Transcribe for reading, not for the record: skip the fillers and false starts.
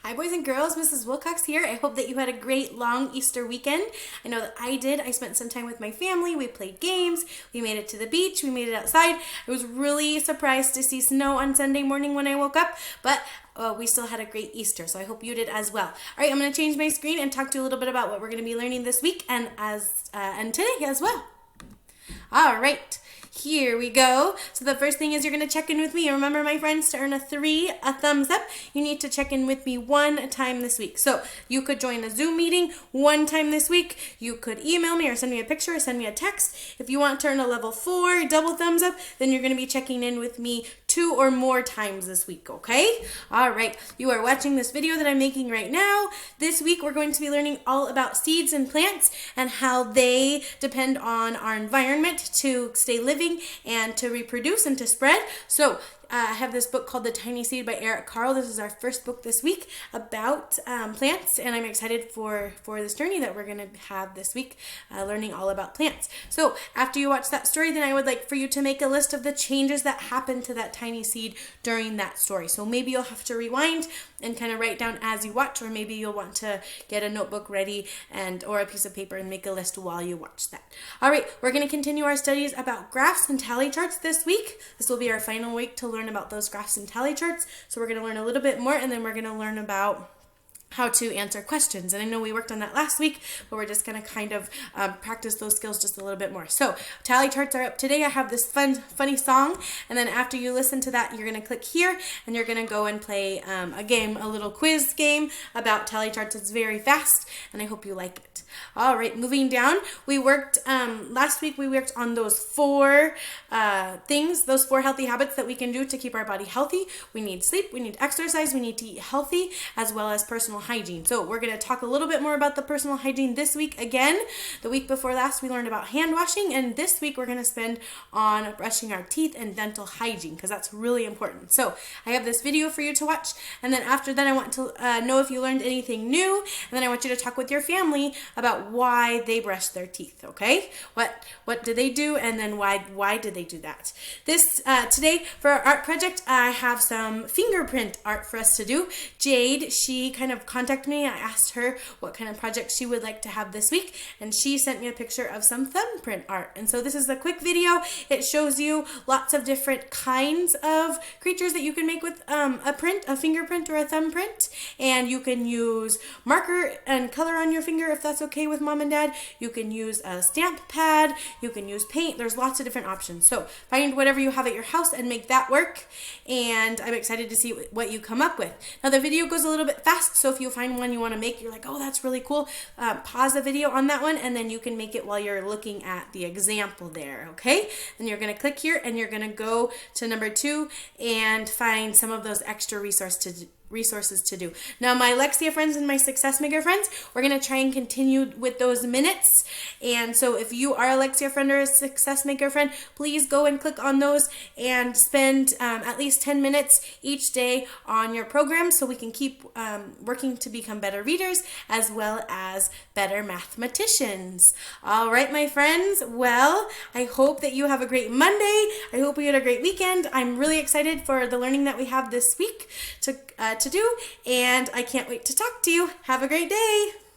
Hi boys and girls, Mrs. Wilcox here. I hope that you had a great long Easter weekend. I know that I did. I spent some time with my family. We played games. We made it to the beach. We made it outside. I was really surprised to see snow on Sunday morning when I woke up, but we still had a great Easter, so I hope you did as well. All right, I'm going to change my screen and talk to you a little bit about what we're going to be learning this week and today as well. All right. Here we go. So the first thing is you're going to check in with me. Remember, my friends, to earn a thumbs up, you need to check in with me one time this week. So you could join a Zoom meeting one time this week. You could email me or send me a picture or send me a text. If you want to earn a level 4 double thumbs up, then you're going to be checking in with me 2 or more times this week, okay? All right, you are watching this video that I'm making right now. This week, we're going to be learning all about seeds and plants and how they depend on our environment to stay living and to reproduce and to spread. So I have this book called The Tiny Seed by Eric Carle. This is our first book this week about plants, and I'm excited for this journey that we're going to have this week, learning all about plants. So after you watch that story, then I would like for you to make a list of the changes that happened to that tiny seed during that story. So maybe you'll have to rewind and kind of write down as you watch, or maybe you'll want to get a notebook ready or a piece of paper and make a list while you watch that. All right, we're going to continue our studies about graphs and tally charts this week. This will be our final week to learn about those graphs and tally charts. So we're going to learn a little bit more, and then we're going to learn about how to answer questions. And I know we worked on that last week, but we're just going to kind of practice those skills just a little bit more. So tally charts are up today. I have this funny song, and then after you listen to that, you're going to click here and you're going to go and play a game, a little quiz game about tally charts. It's very fast, and I hope you like it. All right, moving down, we worked last week. We worked on those 4 things, those 4 healthy habits that we can do to keep our body healthy. We need sleep, we need exercise, we need to eat healthy, as well as personal hygiene. So we're going to talk a little bit more about the personal hygiene this week. Again, the week before last, we learned about hand washing, and this week we're going to spend on brushing our teeth and dental hygiene, because that's really important. So I have this video for you to watch, and then after that, I want to know if you learned anything new, and then I want you to talk with your family about why they brush their teeth, okay? What did they do, and then why did they do that? This today for our art project, I have some fingerprint art for us to do. Jade, she kind of contacted me. I asked her what kind of project she would like to have this week, and she sent me a picture of some thumbprint art. And so this is a quick video. It shows you lots of different kinds of creatures that you can make with a fingerprint or a thumbprint, and you can use marker and color on your finger if that's okay with mom and dad. You can use a stamp pad, you can use paint. There's lots of different options. So find whatever you have at your house and make that work, and I'm excited to see what you come up with. Now the video goes a little bit fast, so if you find one you want to make, you're like, oh, that's really cool, pause the video on that one, and then you can make it while you're looking at the example there, okay? Then you're going to click here, and you're going to go to number 2 and find some of those extra resources to do. Now, my Lexia friends and my Success Maker friends, we're going to try and continue with those minutes. And so if you are a Lexia friend or a Success Maker friend, please go and click on those and spend at least 10 minutes each day on your program, so we can keep working to become better readers as well as better mathematicians. All right, my friends. Well, I hope that you have a great Monday. I hope you had a great weekend. I'm really excited for the learning that we have this week to do, and I can't wait to talk to you. Have a great day.